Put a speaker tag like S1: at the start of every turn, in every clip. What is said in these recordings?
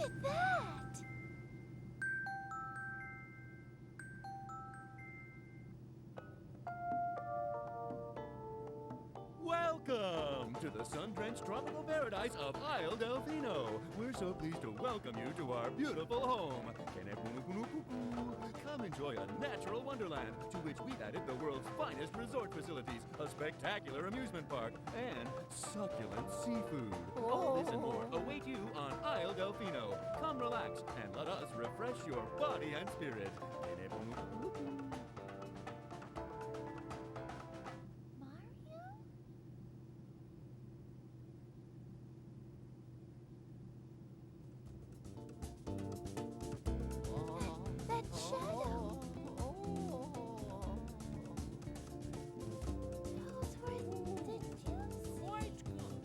S1: at that!
S2: Welcome to the sun-drenched tropical paradise of Isle Delfino. We're so pleased to welcome you to our beautiful home. Come enjoy a natural wonderland to which we've added the world's finest resort facilities, a spectacular amusement park, and succulent seafood. All this and more await you on Isle Delfino. Come relax and let us refresh your body and spirit.
S1: That shadow! Those were the juicy.
S3: Quite good.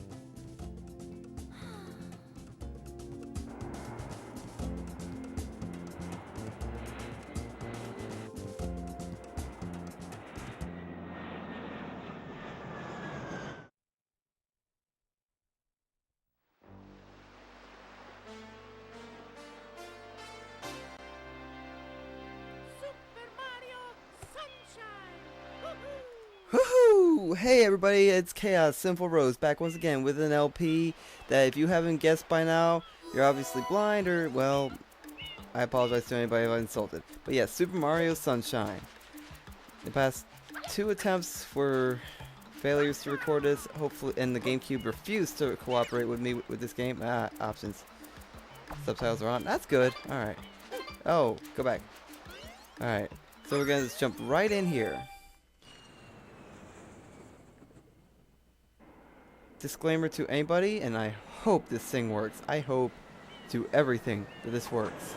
S3: Super Mario Sunshine! Woohoo!
S4: Woohoo! Hey everybody, it's Chaos Simple Rose back once again with an LP that, if you haven't guessed by now, you're obviously blind, or, well, I apologize to anybody if I insulted. But yes, Super Mario Sunshine. The past 2 attempts were failures to record this, hopefully, and the GameCube refused to cooperate with me with this game. Options. Subtitles are on. That's good. Alright. Oh, go back. Alright. So we're gonna just jump right in here. Disclaimer to anybody, and I hope this thing works. I hope to everything that this works.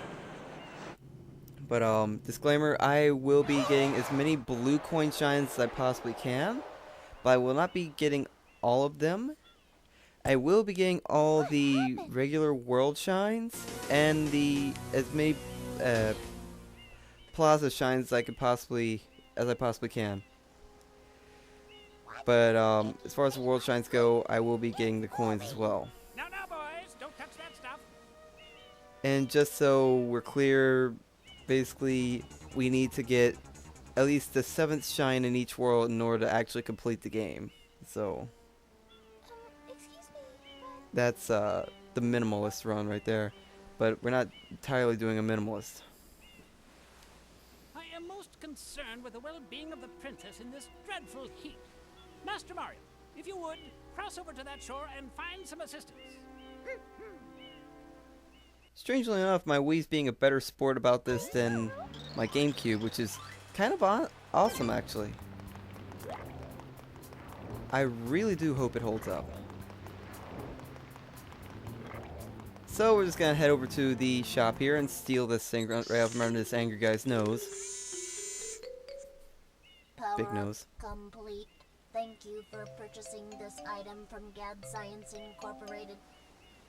S4: But disclaimer, I will be getting as many blue coin shines as I possibly can, but I will not be getting all of them. I will be getting all the regular world shines and the as many plaza shines as I possibly can. But as far as the world shines go, I will be getting the coins as well.
S3: Now, boys, don't touch that stuff.
S4: And just so we're clear, basically we need to get at least the 7th shine in each world in order to actually complete the game. So
S1: Excuse me, but
S4: that's the minimalist run right there. But we're not entirely doing a minimalist.
S3: I am most concerned with the well-being of the princess in this dreadful heat. Master Mario, if you would, cross over to that shore and find some assistance.
S4: Strangely enough, my Wii's being a better sport about this than my GameCube, which is kind of awesome actually. I really do hope it holds up. So we're just gonna head over to the shop here and steal this thing right off this angry guy's nose. Big
S1: power
S4: nose.
S1: complete. Thank you for purchasing this item from GAD Science Incorporated.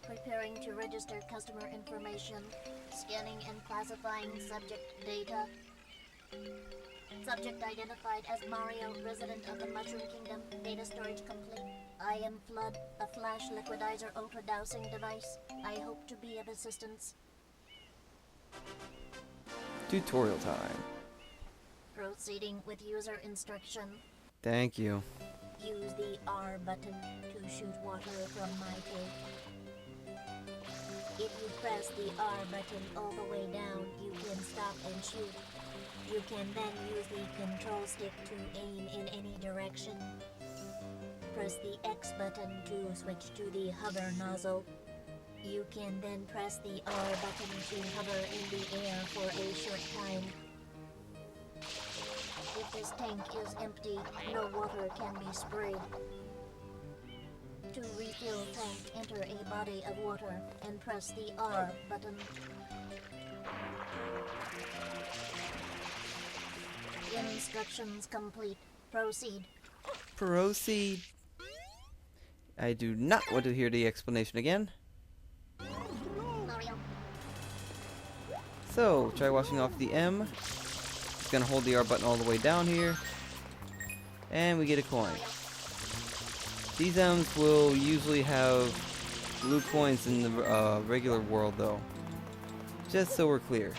S1: Preparing to register customer information. Scanning and classifying subject data. Subject identified as Mario, resident of the Mushroom Kingdom. Data storage complete. I am F.L.U.D, a flash liquidizer ultra dowsing device. I hope to be of assistance.
S4: Tutorial time.
S1: Proceeding with user instruction.
S4: Thank you.
S1: Use the R button to shoot water from my tank. If you press the R button all the way down, you can stop and shoot. You can then use the control stick to aim in any direction. Press the X button to switch to the hover nozzle. You can then press the R button to hover in the air for a short time. If this tank is empty, no water can be sprayed. To refill tank, enter a body of water and press the R button. Instructions complete. Proceed.
S4: Proceed. I do not want to hear the explanation again.
S1: Mario.
S4: So, try washing off the M. Just gonna hold the R button all the way down here. And we get a coin. These M's will usually have blue coins in the regular world though. Just so we're clear.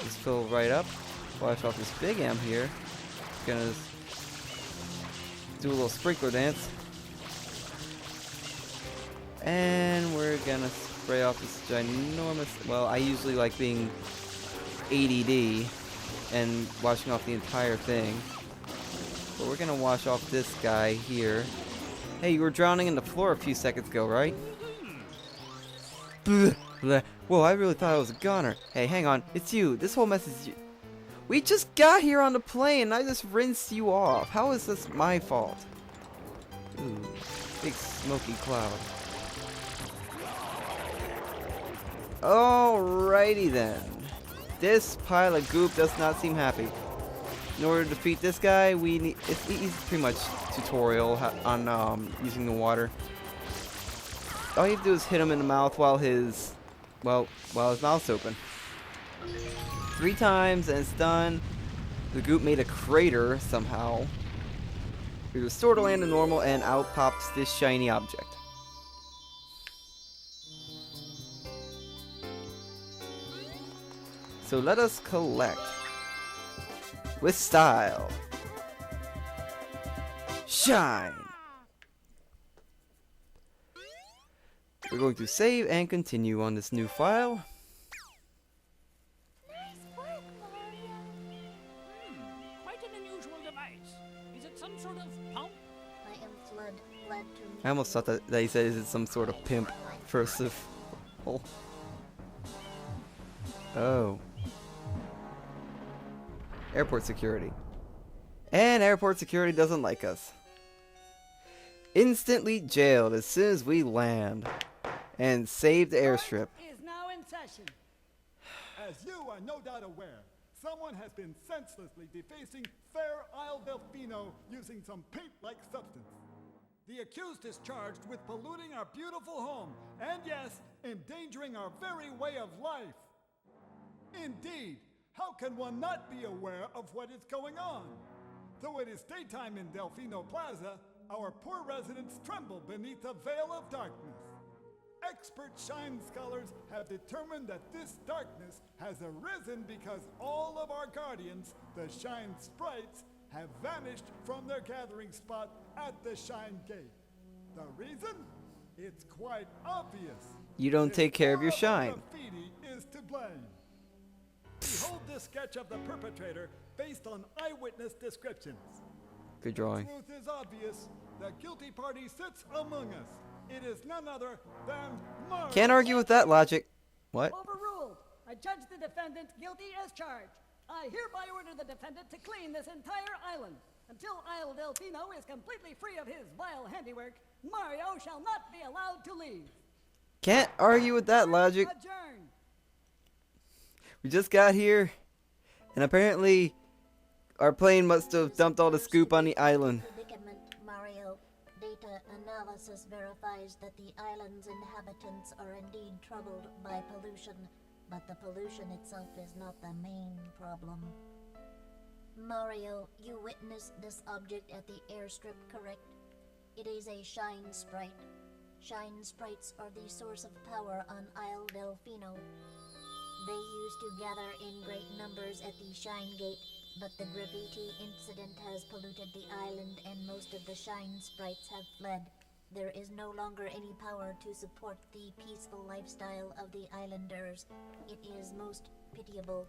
S4: Just fill right up. Wash off this big M here. Gonna do a little sprinkler dance. And we're gonna spray off this ginormous... Well, I usually like being ADD and washing off the entire thing. But we're gonna wash off this guy here. Hey, you were drowning in the floor a few seconds ago, right? Whoa, I really thought I was a goner. Hey, hang on. It's you. This whole mess is you. We just got here on the plane and I just rinsed you off. How is this my fault? Ooh, big smoky cloud. Alrighty then. This pile of goop does not seem happy. In order to defeat this guy, we need... He's pretty much tutorial on using the water. All you have to do is hit him in the mouth while his... Well, while his mouth's open. 3 times and it's done. The goop made a crater somehow. We restore to land to normal and out pops this shiny object. So let us collect. With style. Shine! We're going to save and continue on this new file.
S1: Nice work, Mario.
S3: Quite an unusual device. Is it some sort of pump?
S1: I am F.L.U.D. Glad to meet
S4: I almost thought that he said, is it some sort of pimp first of all. Oh. Airport security. And airport security doesn't like us. Instantly jailed as soon as we land. And save the airstrip.
S5: Is now in session.
S6: As you are no doubt aware, someone has been senselessly defacing fair Isle Delfino using some paint-like substance. The accused is charged with polluting our beautiful home, and yes, endangering our very way of life. Indeed, how can one not be aware of what is going on? Though it is daytime in Delfino Plaza, our poor residents tremble beneath a veil of darkness. Expert shine scholars have determined that this darkness has arisen because all of our guardians, the shine sprites, have vanished from their gathering spot at the shine gate. The reason? It's quite obvious.
S4: You don't take care of your shine.
S6: Graffiti is to blame. Behold this sketch of the perpetrator based on eyewitness descriptions.
S4: Good drawing.
S6: The truth is obvious. The guilty party sits among us. It is none other than Mario.
S4: Can't argue with that logic. What?
S5: Overruled. I judge the defendant guilty as charged. I hereby order the defendant to clean this entire island. Until Isle Delfino is completely free of his vile handiwork, Mario shall not be allowed to leave.
S4: Can't argue with that logic.
S5: Adjourn.
S4: We just got here, and apparently our plane must have dumped all the scoop on the island.
S1: predicament, Mario. Data analysis verifies that the island's inhabitants are indeed troubled by pollution, but the pollution itself is not the main problem. Mario, you witnessed this object at the airstrip, correct? It is a shine sprite. Shine sprites are the source of power on Isle Delfino. They used to gather in great numbers at the Shine Gate, but the graffiti incident has polluted the island and most of the Shine sprites have fled. There is no longer any power to support the peaceful lifestyle of the islanders. It is most pitiable.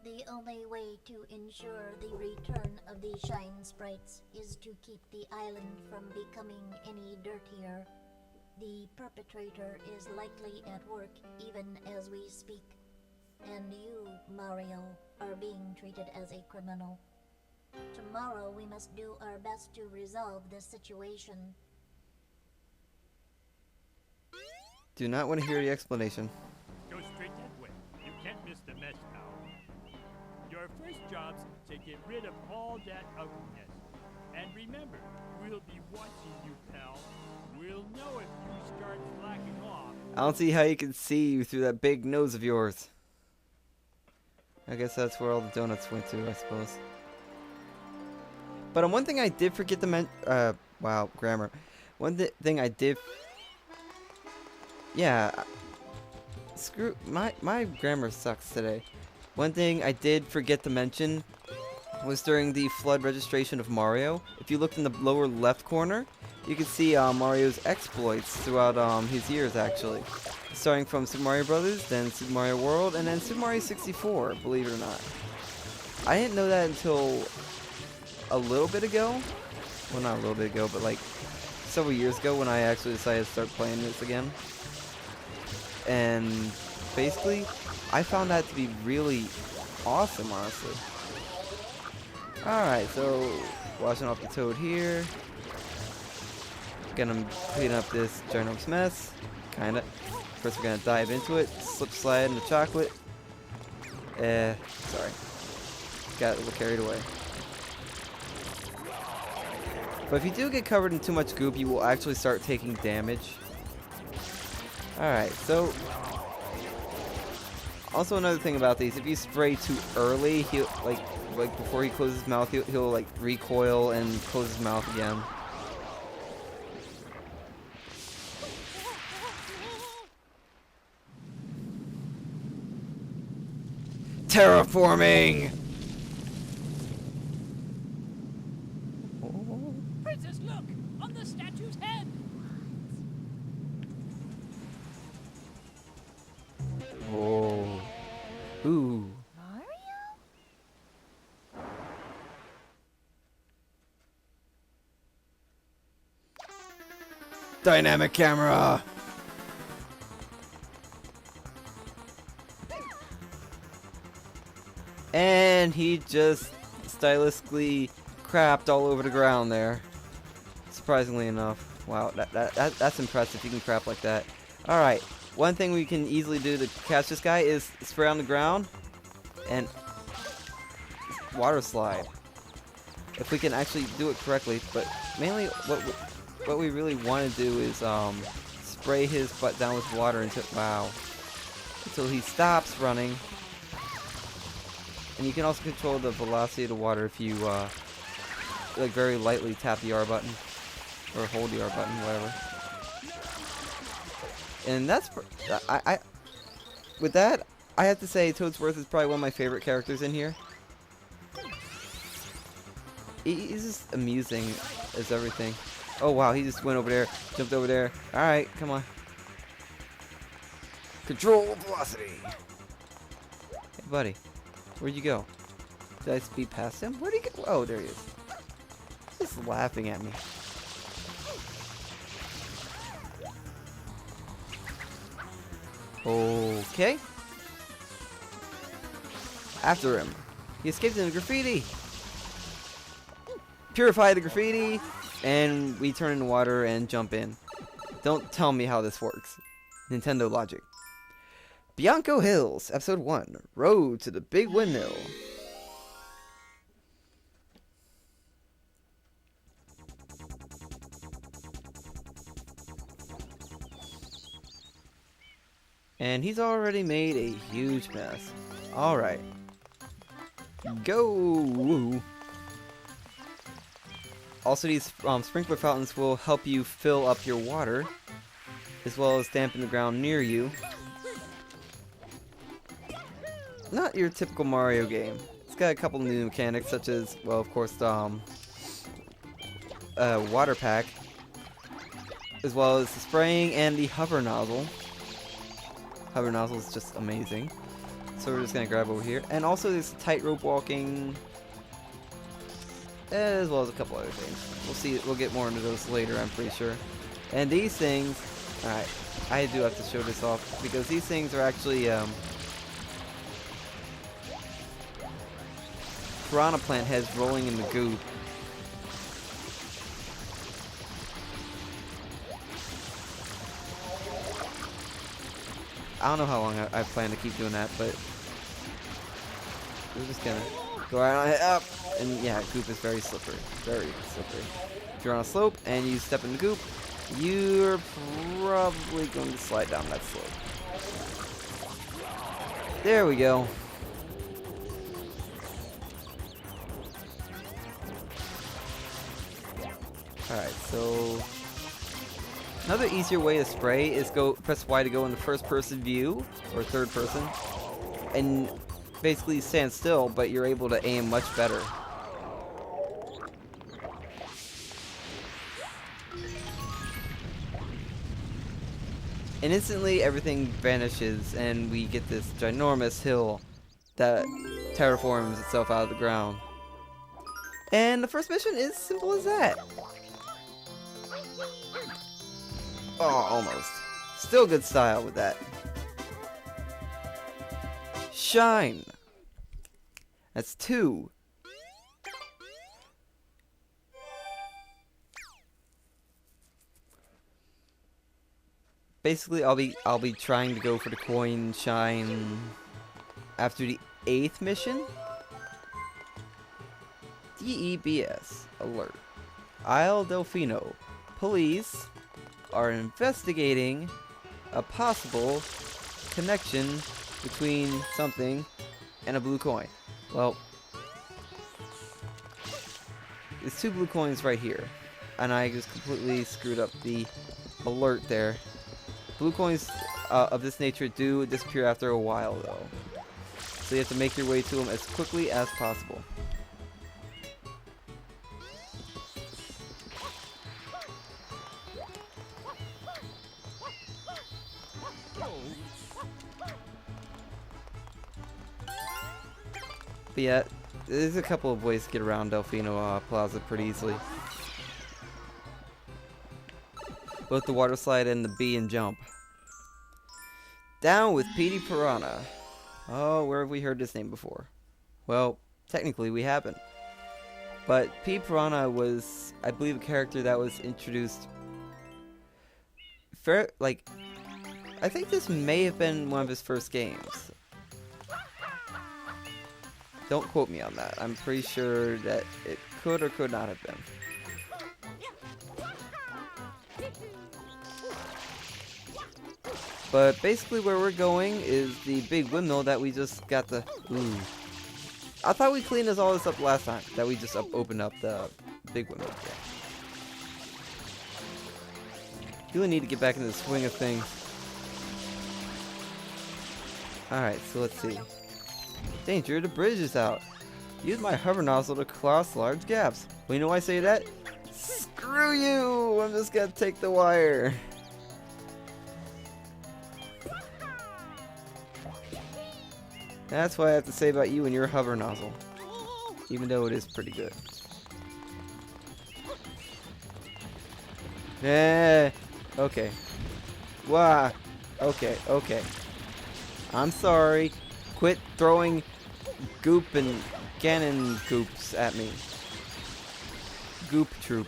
S1: The only way to ensure the return of the Shine sprites is to keep the island from becoming any dirtier. The perpetrator is likely at work even as we speak. And you, Mario, are being treated as a criminal. Tomorrow we must do our best to resolve this situation.
S4: Do not want to hear the explanation.
S7: Go straight that way. You can't miss the mess now. Your first job's to get rid of all that ugliness. And remember, we'll be watching you, pal. We'll know if you start slacking off.
S4: I don't see how you can see you through that big nose of yours. I guess that's where all the donuts went to, I suppose. But one thing I did forget to mention... wow, grammar. One thing I did... Yeah. screw my grammar sucks today. One thing I did forget to mention was during the F.L.U.D. registration of Mario. If you look in the lower left corner, you can see Mario's exploits throughout his years, actually. Starting from Super Mario Brothers, then Super Mario World, and then Super Mario 64, believe it or not. I didn't know that until a little bit ago. Well, not a little bit ago, but like several years ago when I actually decided to start playing this again. And basically, I found that to be really awesome, honestly. Alright, so washing off the toad here. Gonna clean up this ginormous mess. Kinda. First we're gonna dive into it. Slip slide in the chocolate. Sorry. Got a little carried away. But if you do get covered in too much goop, you will actually start taking damage. Alright, so also another thing about these, if you spray too early, he'll like before he closes his mouth, he'll like recoil and close his mouth again. Terraforming!
S3: Princess, look! On the statue's head!
S4: Oh. Ooh. Dynamic camera! And he just stylistically crapped all over the ground there. Surprisingly enough. Wow, that's impressive. You can crap like that. Alright, one thing we can easily do to catch this guy is spray on the ground and water slide. If we can actually do it correctly, but mainly what we really want to do is spray his butt down with water until he stops running. And you can also control the velocity of the water if you like very lightly tap the R button or hold the R button, whatever. And that's with that, I have to say Toadsworth is probably one of my favorite characters in here. He's just amusing as everything. Oh wow, he just went over there, jumped over there. Alright, come on. Control velocity. Hey buddy, where'd you go? Did I speed past him? Where'd he go? Oh, there he is. He's just laughing at me. Okay. After him. He escaped in the graffiti. Purify the graffiti, and we turn into water and jump in. Don't tell me how this works. Nintendo logic. Bianco Hills, Episode 1, Road to the Big Windmill. And he's already made a huge mess. Alright. Go! Also, these sprinkler fountains will help you fill up your water, as well as dampen the ground near you. Not your typical Mario game. It's got a couple new mechanics, such as, well, of course, the water pack, as well as the spraying and the hover nozzle. Hover nozzle is just amazing. So we're just gonna grab over here, and also there's tightrope walking, as well as a couple other things. We'll see. We'll get more into those later, I'm pretty sure. And these things, alright, I do have to show this off because these things are actually Piranha plant heads rolling in the goop. I don't know how long I plan to keep doing that, but we're just gonna go right on it up. And yeah, goop is very slippery. Very slippery. If you're on a slope and you step in the goop, you're probably going to slide down that slope. There we go. Alright, so Another easier way to spray is press Y to go in the first person view, or third person, and basically stand still, but you're able to aim much better. And instantly everything vanishes and we get this ginormous hill that terraforms itself out of the ground. And the first mission is simple as that. Oh, almost. Still good style with that. Shine. That's 2. Basically, I'll be trying to go for the coin shine after the 8th mission. DEBS alert. Isle Delfino. Police are investigating a possible connection between something and a blue coin. Well, there's 2 blue coins right here, and I just completely screwed up the alert there. Blue coins of this nature do disappear after a while, though, so you have to make your way to them as quickly as possible. But yeah, there's a couple of ways to get around Delfino Plaza pretty easily. Both the water slide and the bee and jump. Down with Petey Piranha. Oh, where have we heard this name before? Well, technically we haven't. But Petey Piranha was, I believe, a character that was introduced I think this may have been one of his first games. Don't quote me on that. I'm pretty sure that it could or could not have been. But basically where we're going is the big windmill that we just got the... Ooh. I thought we cleaned all this up last time. That we just opened up the big windmill. Yeah. Really need to get back into the swing of things. Alright, so let's see. Danger, the bridge is out. Use my hover nozzle to cross large gaps. Well, you know why I say that? Screw you! I'm just gonna take the wire. That's what I have to say about you and your hover nozzle. Even though it is pretty good. Eh, okay. Wah. Okay, okay. I'm sorry. Quit throwing goop and cannon goops at me. Goop troop.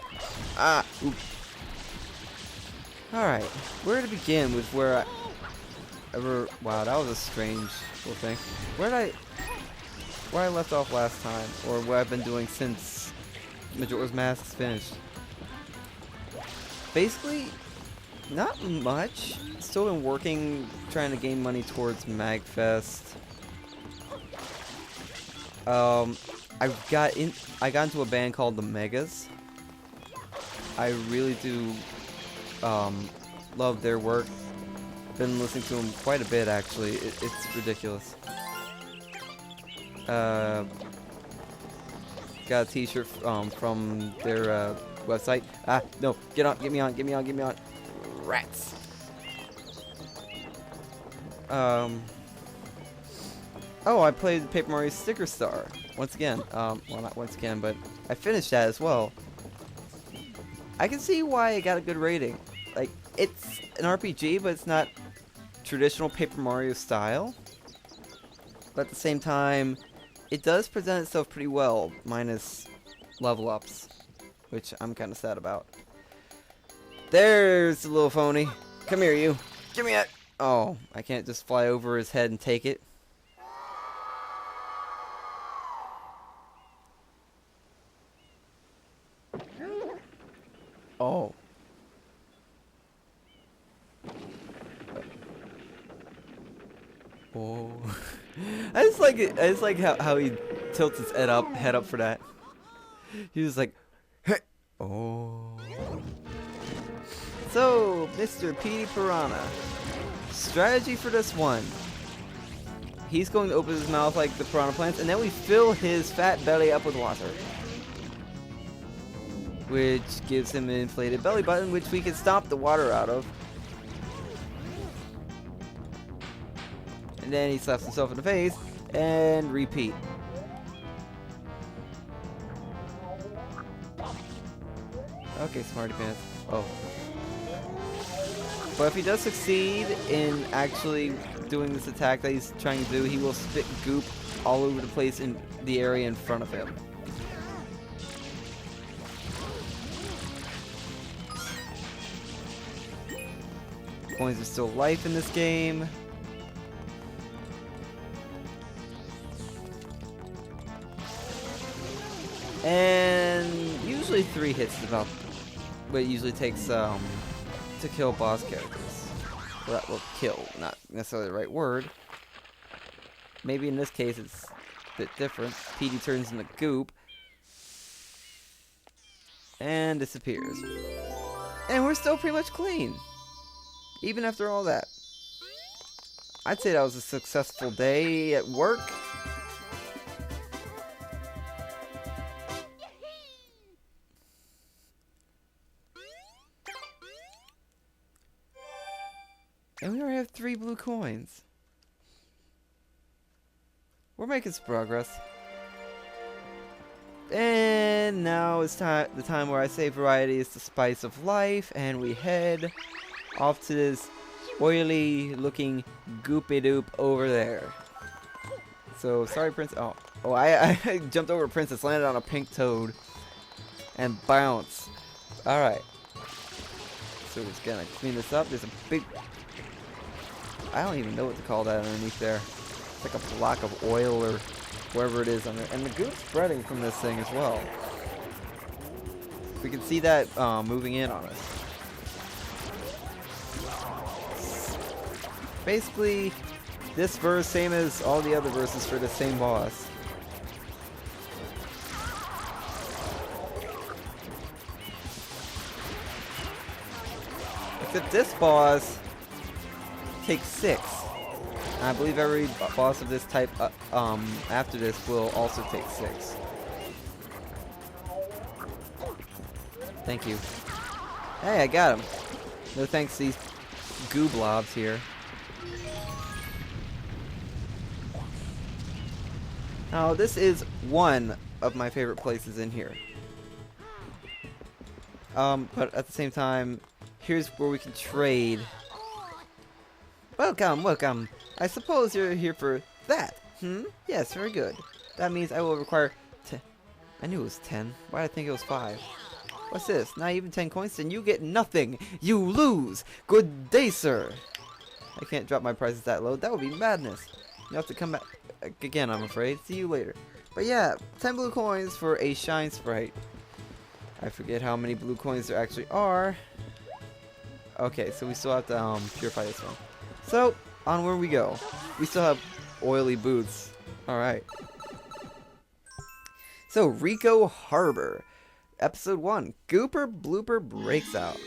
S4: Ah, oop. Alright, where to begin with where I wow, that was a strange little thing. Where I left off last time, or what I've been doing since Majora's Mask is finished. Basically, not much. Still been working, trying to gain money towards MagFest. I got into a band called the Megas. I really do love their work. Been listening to them quite a bit, actually. It's ridiculous. Got a t-shirt from their website. Ah, no, get me on. Rats. Oh, I played Paper Mario Sticker Star. Once again. Well, not once again, but I finished that as well. I can see why it got a good rating. Like, it's an RPG, but it's not traditional Paper Mario style. But at the same time, it does present itself pretty well, minus level ups, which I'm kind of sad about. There's the little phony. Come here, you. Give me that. Oh, I can't just fly over his head and take it. Oh. Oh. I just like how he tilts his head up for that. He was like, hey. Oh. So, Mr. Petey Piranha. Strategy for this one. He's going to open his mouth like the piranha plants, and then we fill his fat belly up with water. Which gives him an inflated belly button, which we can stomp the water out of. And then he slaps himself in the face, and repeat. Okay, smarty pants. Oh. But if he does succeed in actually doing this attack that he's trying to do, he will spit goop all over the place in the area in front of him. Coins are still life in this game. And usually 3 hits is about what it usually takes to kill boss characters. Well, kill, not necessarily the right word. Maybe in this case it's a bit different. Petey turns into goop and disappears. And we're still pretty much clean, even after all that. I'd say that was a successful day at work. And we already have 3 blue coins. We're making some progress. And now it's the time where I say variety is the spice of life, and we head off to this oily looking goopy doop over there. So sorry, Prince. Oh, I jumped over a princess, landed on a pink toad, and bounce. All right. So we're just gonna clean this up. There's a big. I don't even know what to call that underneath there. It's like a block of oil or wherever it is on there. And the goop's spreading from this thing as well. We can see that moving in on us. Basically, this verse, same as all the other verses for the same boss. Except this boss takes 6. And I believe every boss of this type after this will also take 6. Thank you. Hey, I got him. No thanks to these goo blobs here. Now, this is one of my favorite places in here. But at the same time, here's where we can trade. Welcome, welcome. I suppose you're here for that. Yes, very good. That means I will require 10. I knew it was 10. Why did I think it was 5? What's this? Not even 10 coins? Then you get nothing. You lose. Good day, sir. I can't drop my prices that low. That would be madness. You have to come back again, I'm afraid. See you later. But yeah, 10 blue coins for a shine sprite. I forget how many blue coins there actually are. Okay, so we still have to purify this one. So, on where we go. We still have oily boots. Alright. So, Rico Harbor. Episode 1. Gooper Blooper breaks out.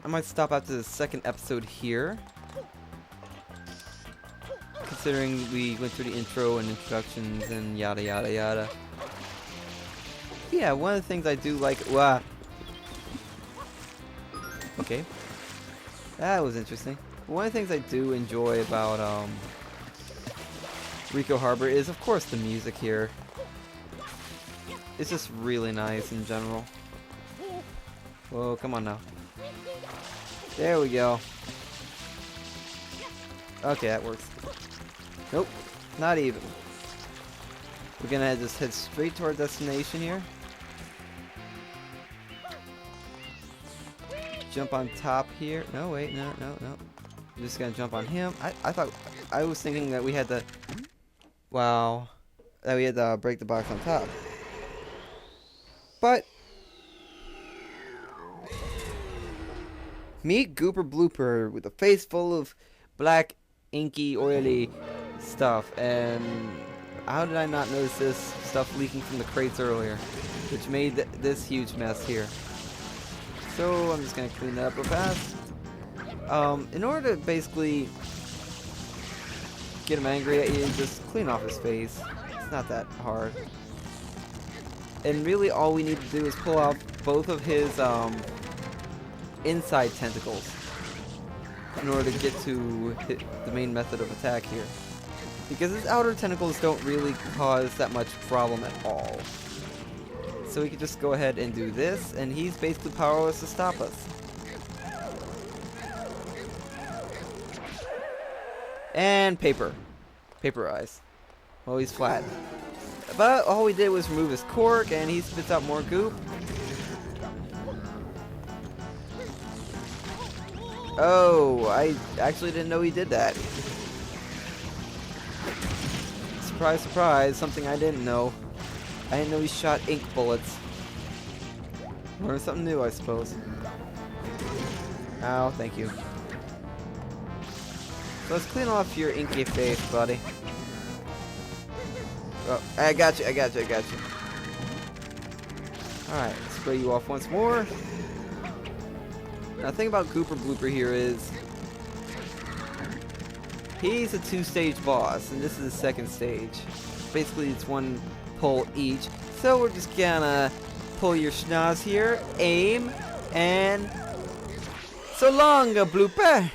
S4: I might stop after the second episode here, considering we went through the intro and introductions and yada yada yada. Yeah, one of the things I do like. Okay, that was interesting. One of the things I do enjoy about Rico Harbor is, of course, the music here. It's just really nice in general. Whoa, come on now. There we go. Okay, that works. Nope, not even. We're gonna just head straight to our destination here. Jump on top here. No, wait, no. I'm just gonna jump on him. I was thinking that we had to. Wow, that we had to break the box on top. But Meet Gooper Blooper with a face full of black, inky, oily stuff. And how did I not notice this stuff leaking from the crates earlier? Which made this huge mess here. So I'm just going to clean that up real fast. In order to basically get him angry at you, just clean off his face. It's not that hard. And really all we need to do is pull off both of his inside tentacles in order to get to hit the main method of attack here. Because his outer tentacles don't really cause that much problem at all. So we can just go ahead and do this, and he's basically powerless to stop us. And paper. Paper eyes. Well, he's flat. But all we did was remove his cork, and he spits out more goop. Oh, I actually didn't know he did that. Surprise, surprise, something I didn't know. I didn't know he shot ink bullets. Learn something new, I suppose. Oh, thank you. So let's clean off your inky face, buddy. Oh, I got you, I got you, I got you. Alright, spray you off once more. Now the thing about Gooper Blooper here is he's a 2-stage boss, and this is the second stage. Basically, it's one pull each. So we're just gonna pull your schnoz here, aim, and so long, Blooper!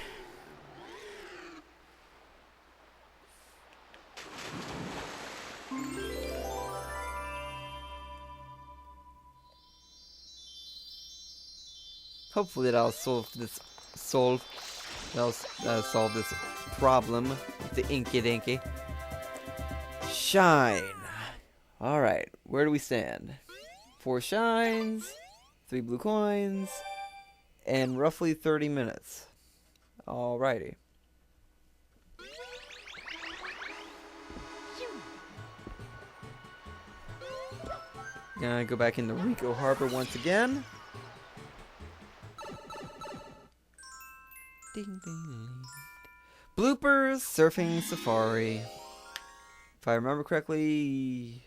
S4: Hopefully that'll solve this solve this problem with the inky dinky. Shine. Alright, where do we stand? 4 shines, 3 blue coins, and roughly 30 minutes. Alrighty. Gonna go back into Rico Harbor once again. Ding, ding, ding. Bloopers Surfing Safari. If I remember correctly,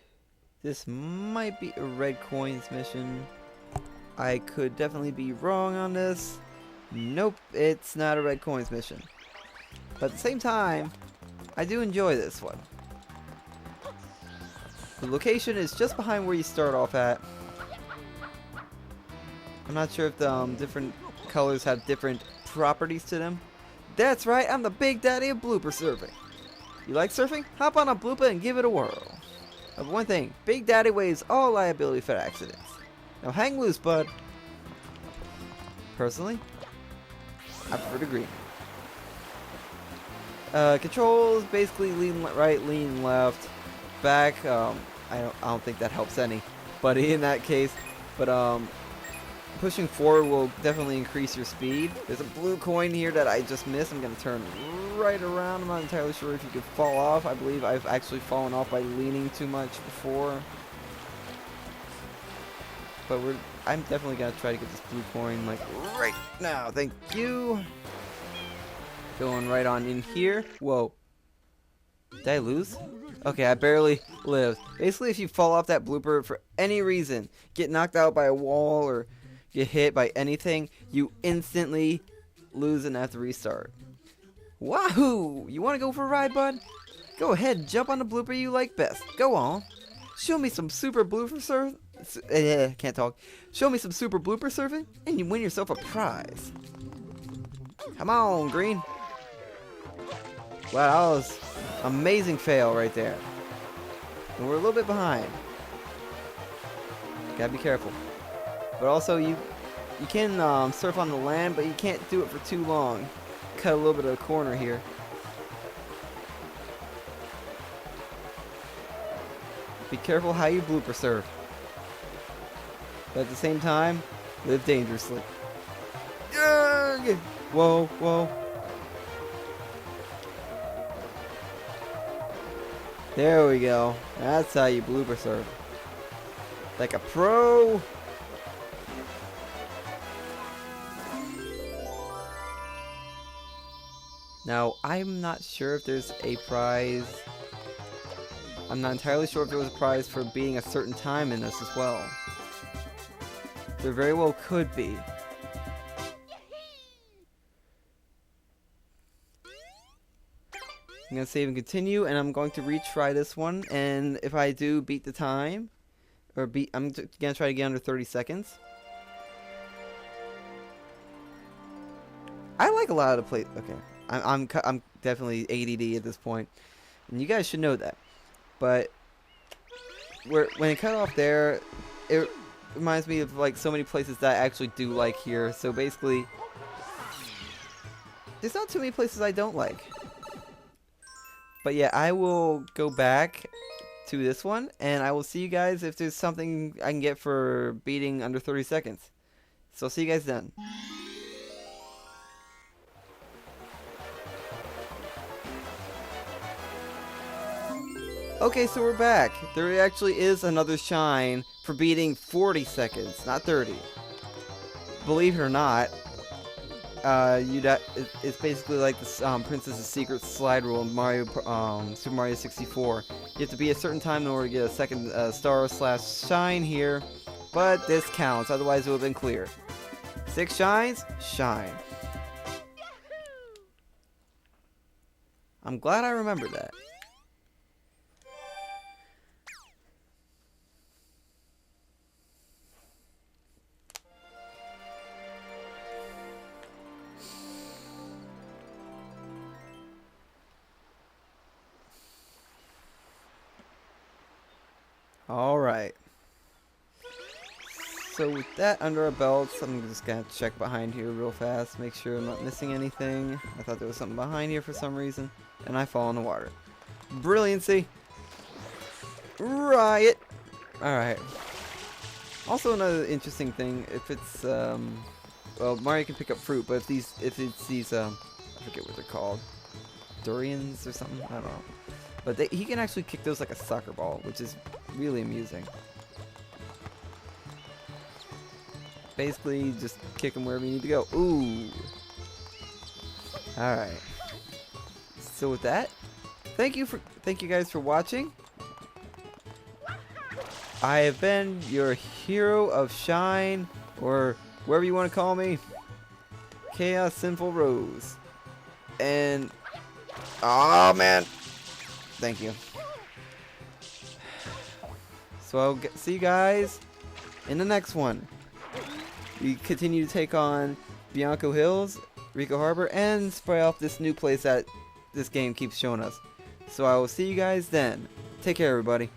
S4: this might be a red coins mission. I could definitely be wrong on this. Nope, it's not a red coins mission. But at the same time, I do enjoy this one. The location is just behind where you start off at. I'm not sure if the different colors have different properties to them. That's right, I'm the big daddy of blooper surfing. You like surfing? Hop on a blooper and give it a whirl. But one thing, Big Daddy waives all liability for accidents. Now hang loose, bud. Personally, I prefer to green. Controls basically lean right, lean left, back. I don't think that helps any, but in that case, pushing forward will definitely increase your speed. There's a blue coin here that I just missed. I'm gonna turn right around. I'm not entirely sure if you could fall off. I believe I've actually fallen off by leaning too much before. But I'm definitely gonna try to get this blue coin like right now. Thank you. Going right on in here. Whoa. Did I lose? Okay, I barely lived. Basically, if you fall off that blooper for any reason, get knocked out by a wall or get hit by anything, you instantly lose and have to restart. Wahoo! You want to go for a ride, bud? Go ahead, jump on the blooper you like best. Go on. Show me some super blooper surfing. Can't talk. Show me some super blooper surfing, and you win yourself a prize. Come on, Green. Wow, that was amazing fail right there. And we're a little bit behind. Gotta be careful. But also, you can surf on the land, but you can't do it for too long. Cut a little bit of the corner here. Be careful how you blooper surf. But at the same time, live dangerously. Whoa, whoa. There we go. That's how you blooper surf. Like a pro. Now, I'm not sure if there's a prize. I'm not entirely sure if there was a prize for beating a certain time in this as well. There very well could be. I'm going to save and continue, and I'm going to retry this one, and if I do beat the time, I'm going to try to get under 30 seconds. I like a lot of the play. Okay, I'm definitely ADD at this point, and you guys should know that. But when it cut off there, it reminds me of like so many places that I actually do like here. So basically, there's not too many places I don't like. But yeah, I will go back to this one, and I will see you guys if there's something I can get for beating under 30 seconds. So I'll see you guys then. Okay, so we're back. There actually is another shine for beating 40 seconds, not 30. Believe it or not, it's basically like the Princess's Secret slide rule in Super Mario 64. You have to be a certain time in order to get a second star/shine here, but this counts, otherwise it would have been clear. 6 shines, shine. I'm glad I remembered that. Alright. So with that under our belts, I'm just gonna check behind here real fast, make sure I'm not missing anything. I thought there was something behind here for some reason, and I fall in the water. Brilliancy! Riot! Alright. Also another interesting thing, if it's, well, Mario can pick up fruit, but if it's these, I forget what they're called. Durians or something? I don't know. But he can actually kick those like a soccer ball, which is really amusing. Basically, just kick them wherever you need to go. Ooh. Alright. So with that, thank you guys for watching. I have been your hero of shine, or wherever you want to call me, Chaos Sinful Rose. And, oh man. Thank you. So I'll see you guys in the next one. We continue to take on Bianco Hills, Rico Harbor, and spray off this new place that this game keeps showing us. So I will see you guys then. Take care, everybody.